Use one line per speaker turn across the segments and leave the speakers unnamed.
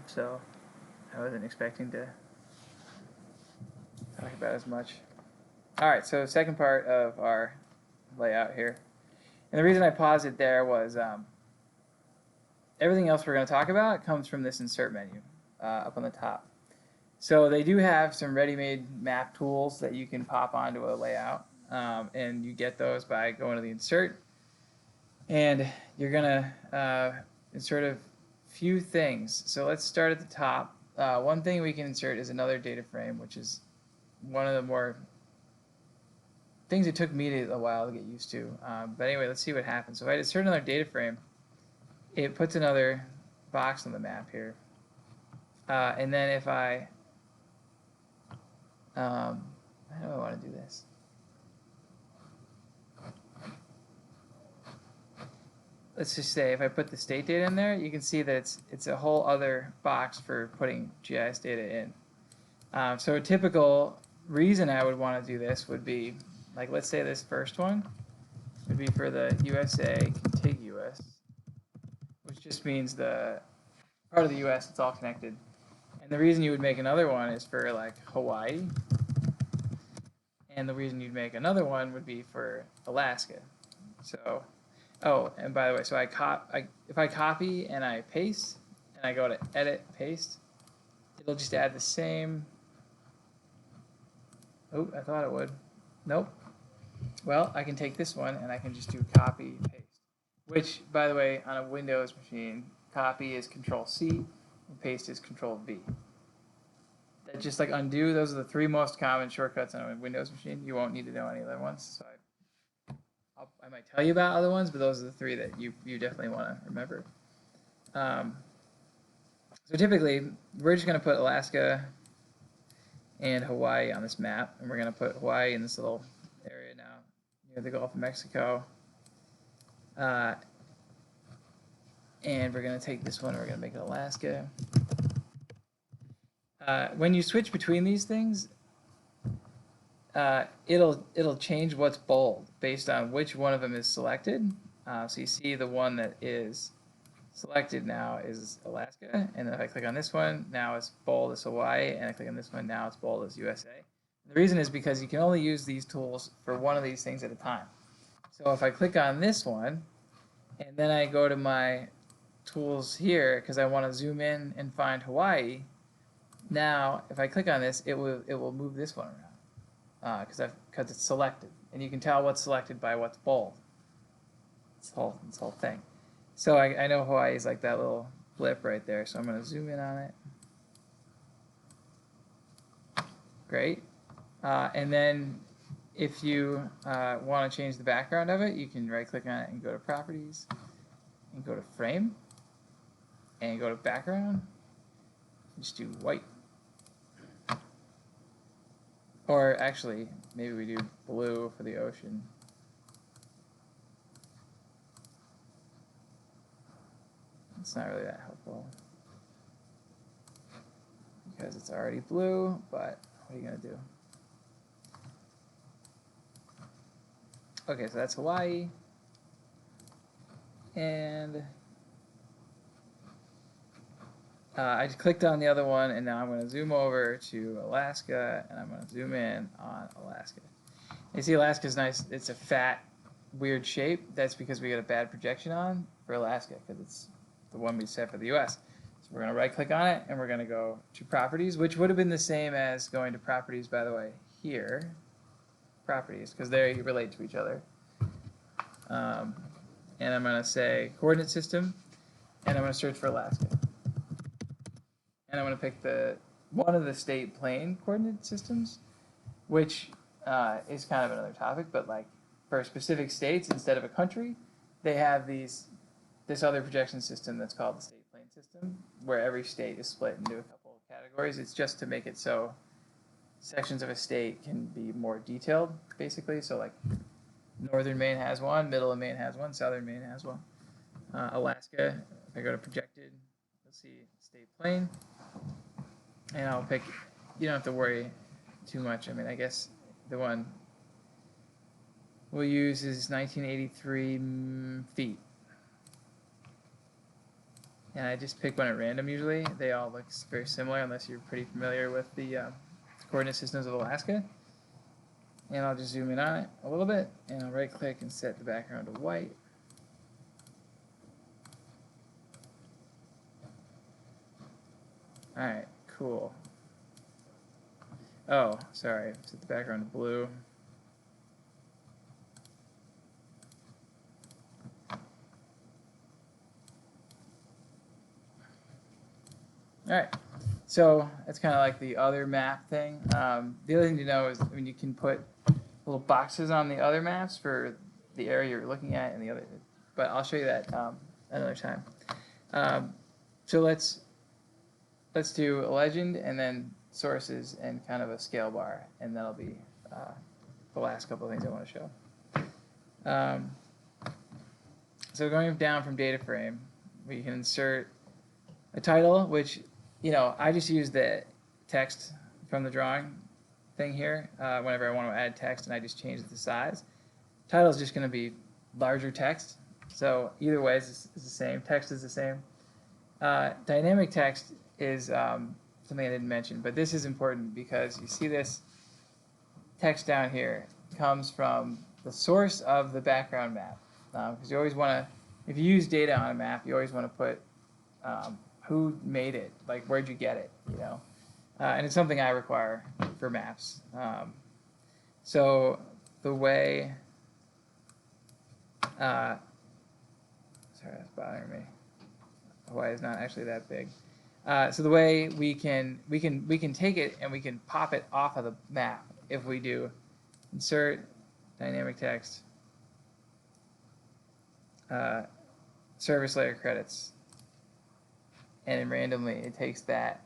so I wasn't expecting to talk about as much. All right, so second part of our layout here. And the reason I paused it there was everything else we're going to talk about comes from this insert menu up on the top. So they do have some ready-made map tools that you can pop onto a layout, and you get those by going to the insert. And you're going to insert a few things. So let's start at the top. One thing we can insert is another data frame, which is one of the more things it took me a while to get used to. But anyway, let's see what happens. So if I insert another data frame, it puts another box on the map here. And then if I, how do I want to do this? Let's just say if I put the state data in there, you can see that it's a whole other box for putting GIS data in. So a typical reason I would want to do this would be, like, let's say this first one would be for the USA contiguous, which just means the part of the US that's all connected. And the reason you would make another one is for like Hawaii. And the reason you'd make another one would be for Alaska. So, oh, and by the way, so if I copy and I paste, and I go to edit, paste, it'll just add the same. Oh, I thought it would. Nope. Well, I can take this one and I can just do copy, paste. Which, by the way, on a Windows machine, copy is Control-C and paste is Control-V. That just like undo, those are the three most common shortcuts on a Windows machine. You won't need to know any other ones. So I might tell you about other ones, but those are the three that you definitely want to remember. So typically, we're just going to put Alaska and Hawaii on this map, and we're going to put Hawaii in this little area now near the Gulf of Mexico. And we're going to take this one, we're going to make it Alaska. When you switch between these things, it'll change what's bold based on which one of them is selected. So you see the one that is selected now is Alaska, and then if I click on this one, now it's bold as Hawaii, and I click on this one, now it's bold as USA. The reason is because you can only use these tools for one of these things at a time. So if I click on this one, and then I go to my tools here because I want to zoom in and find Hawaii, now if I click on this, it will move this one around because it's selected, and you can tell what's selected by what's bold. This whole thing. So I know Hawaii is like that little blip right there, so I'm going to zoom in on it. Great. And then if you want to change the background of it, you can right-click on it and go to Properties, and go to Frame, and go to Background. Just do white. Or actually, maybe we do blue for the ocean. It's not really that helpful because it's already blue, but what are you going to do? Okay, so that's Hawaii. And I just clicked on the other one, and now I'm going to zoom over to Alaska, and I'm going to zoom in on Alaska. You see Alaska's nice. It's a fat, weird shape. That's because we got a bad projection on for Alaska because it's the one we set for the US. So we're going to right-click on it, and we're going to go to Properties, which would have been the same as going to Properties, by the way, here. Properties, because they relate to each other. And I'm going to say Coordinate System, and I'm going to search for Alaska. And I'm going to pick one of the state plane coordinate systems, which is kind of another topic, but like for specific states instead of a country, they have this other projection system that's called the state plane system, where every state is split into a couple of categories. It's just to make it so sections of a state can be more detailed, basically. So like northern Maine has one, middle of Maine has one, southern Maine has one. Alaska, if I go to projected, you'll see state plane. And I'll pick, you don't have to worry too much. I mean, I guess the one we'll use is 1983 feet. And I just pick one at random usually. They all look very similar unless you're pretty familiar with the coordinate systems of Alaska. And I'll just zoom in on it a little bit, and I'll right click and set the background to white. Alright, cool. Oh, sorry, set the background to blue. Alright, so that's kind of like the other map thing. The other thing to know is when you can put little boxes on the other maps for the area you're looking at and the other, but I'll show you that another time. So let's do a legend and then sources and kind of a scale bar, and that'll be the last couple of things I want to show. So going down from data frame, we can insert a title, which, you know, I just use the text from the drawing thing here whenever I want to add text, and I just change the size. Title is just going to be larger text, so either way is the same. Text is the same. Dynamic text is something I didn't mention, but this is important because you see this text down here comes from the source of the background map. Because you always want to, if you use data on a map, you always want to put who made it, like where'd you get it, you know. And it's something I require for maps. So the way, sorry, that's bothering me. Hawaii is not actually that big. So the way we can take it and we can pop it off of the map if we do insert dynamic text service layer credits, and then randomly it takes that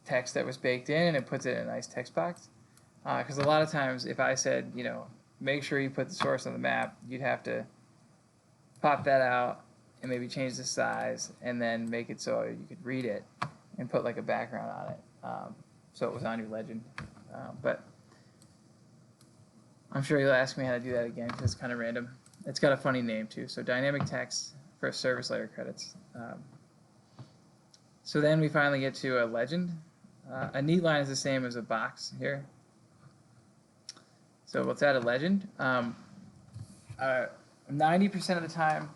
text that was baked in and it puts it in a nice text box. Because a lot of times if I said, you know, make sure you put the source on the map, you'd have to pop that out and maybe change the size and then make it so you could read it and put like a background on it, so it was on your legend. But I'm sure you'll ask me how to do that again because it's kind of random. It's got a funny name too. So dynamic text for service layer credits. So then we finally get to a legend. A neat line is the same as a box here. So let's add a legend. 90% of the time,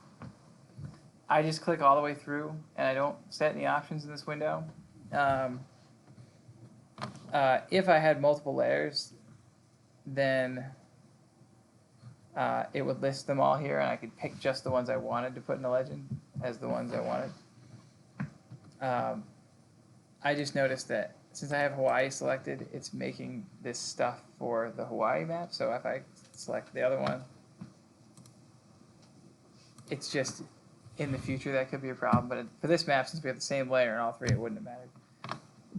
I just click all the way through and I don't set any options in this window. If I had multiple layers, then it would list them all here and I could pick just the ones I wanted to put in the legend as the ones I wanted. I just noticed that since I have Hawaii selected, it's making this stuff for the Hawaii map. So if I select the other one, it's just in the future that could be a problem. But for this map, since we have the same layer in all three, it wouldn't have mattered.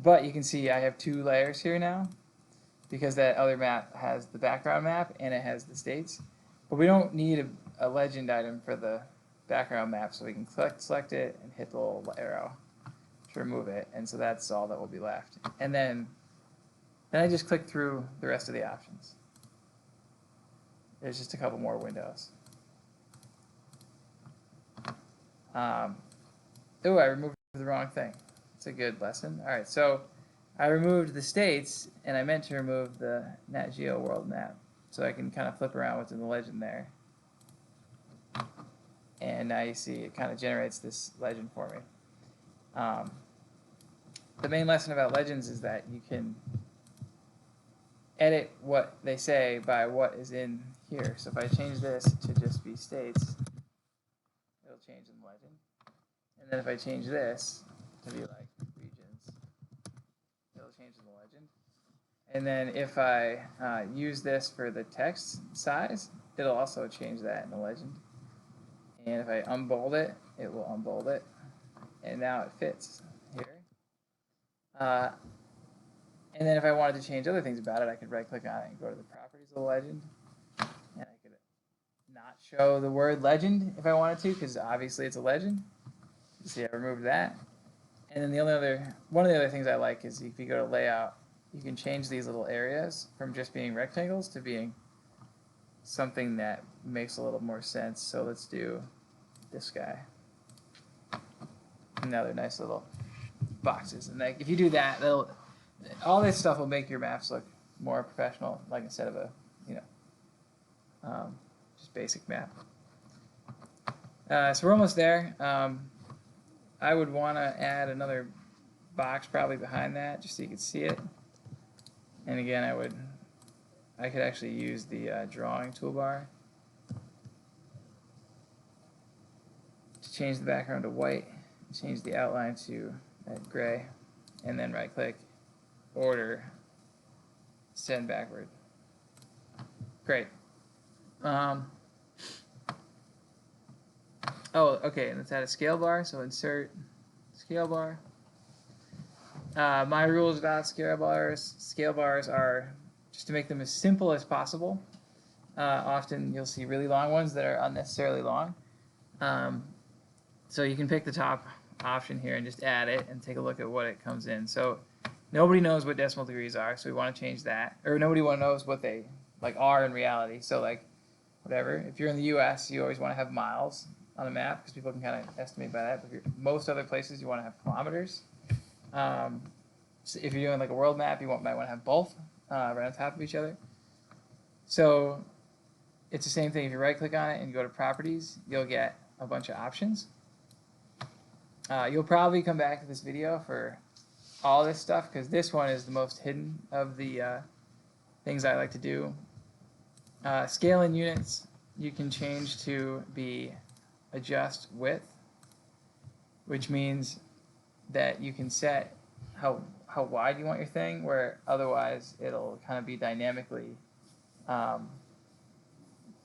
But you can see I have 2 layers here now because that other map has the background map and it has the states. But we don't need a legend item for the background map, so we can select it and hit the little arrow to remove it, and so that's all that will be left. And then I just click through the rest of the options. There's just a couple more windows. Oh, I removed the wrong thing. It's a good lesson. All right, so I removed the states, and I meant to remove the Nat Geo world map, so I can kind of flip around what's in the legend there. And now you see it kind of generates this legend for me. The main lesson about legends is that you can edit what they say by what is in here. So if I change this to just be states, it'll change in the legend. And then if I change this to be like regions, it'll change in the legend. And then if I use this for the text size, it'll also change that in the legend. And if I unbold it, it will unbold it. And now it fits here. And then if I wanted to change other things about it, I could right click on it and go to the properties of the legend. And I could not show the word legend if I wanted to, because obviously it's a legend. You see I removed that. And then one of the other things I like is if you go to layout, you can change these little areas from just being rectangles to being something that makes a little more sense. So let's do this guy. And now they're nice little boxes. And like, if you do that, all this stuff will make your maps look more professional, like instead of a, just basic map. So we're almost there. I would want to add another box probably behind that, just so you could see it. And again, I could actually use the drawing toolbar to change the background to white, change the outline to that gray, and then right-click, order, send backward. Great. Oh, okay, and let's add a scale bar. So insert scale bar. My rules about scale bars are just to make them as simple as possible. Often you'll see really long ones that are unnecessarily long. So you can pick the top option here and just add it and take a look at what it comes in. So nobody knows what decimal degrees are, so we want to change that. Or nobody knows what they are in reality. So whatever. If you're in the U.S., you always want to have miles on a map because people can kind of estimate by that. But most other places, you want to have kilometers. So if you're doing a world map, you might want to have both right on top of each other. So it's the same thing. If you right-click on it and you go to Properties, you'll get a bunch of options. You'll probably come back to this video for all this stuff because this one is the most hidden of the things I like to do. Scale in units, you can change to be adjust width, which means that you can set how wide you want your thing, where otherwise it'll kind of be dynamically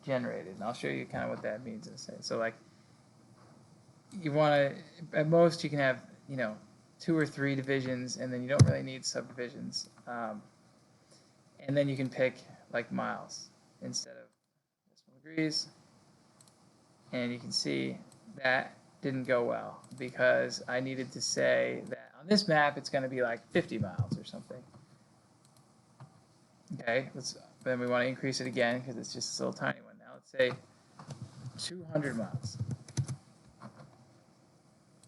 generated. And I'll show you kind of what that means in a second. So you want to, at most you can have 2 or 3 divisions, and then you don't really need subdivisions. And then you can pick miles instead of decimal degrees. And you can see that didn't go well because I needed to say that on this map it's going to be 50 miles or something. Okay, then we want to increase it again because it's just this little tiny one. Now let's say 200 miles. All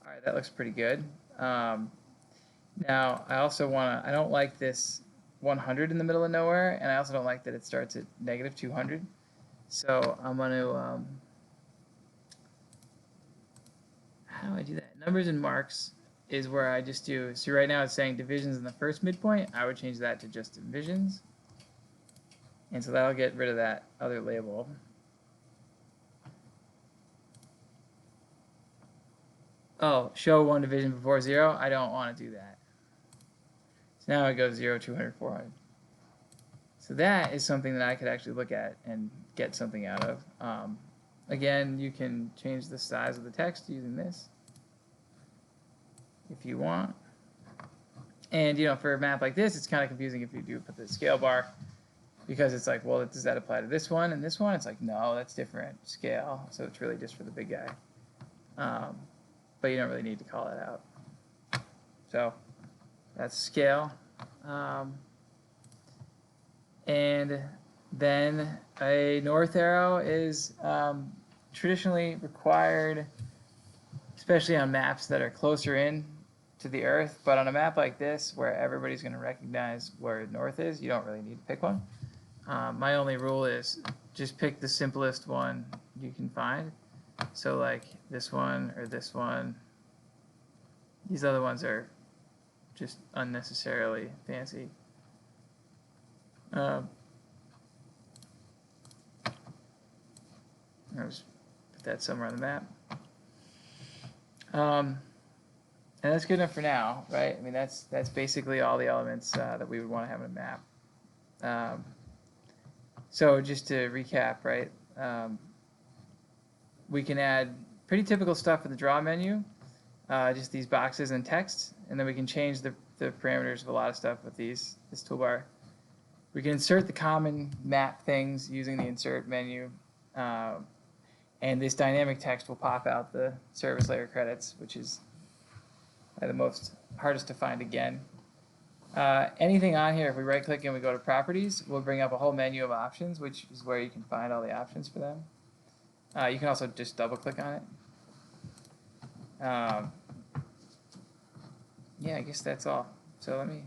right, that looks pretty good. Now I also I don't like this 100 in the middle of nowhere, and I also don't like that it starts at -200. So I'm going to, how do I do that? Numbers and marks is where I just do, so right now it's saying divisions in the first midpoint. I would change that to just divisions. And so that'll get rid of that other label. Oh, show 1 division before 0. I don't want to do that. So now it goes 0, 200, 400. So that is something that I could actually look at and get something out of. Again, you can change the size of the text using this if you want. And for a map like this, it's kind of confusing if you do put the scale bar, because it's well, does that apply to this one and this one? It's no, that's different scale. So it's really just for the big guy. But you don't really need to call that out. So that's scale. And then a north arrow is traditionally required, especially on maps that are closer in to the Earth. But on a map like this, where everybody's going to recognize where north is, you don't really need to pick one. My only rule is just pick the simplest one you can find. So this one or this one. These other ones are just unnecessarily fancy. I'll just put that somewhere on the map. And that's good enough for now, right? I mean, that's basically all the elements that we would want to have in a map. So just to recap, right? We can add pretty typical stuff in the draw menu, just these boxes and text, and then we can change the parameters of a lot of stuff with this toolbar. We can insert the common map things using the insert menu, and this dynamic text will pop out the service layer credits, which is the hardest to find again. Anything on here, if we right click and we go to properties, we'll bring up a whole menu of options, which is where you can find all the options for them. You can also just double click on it. yeah, I guess that's all. So let me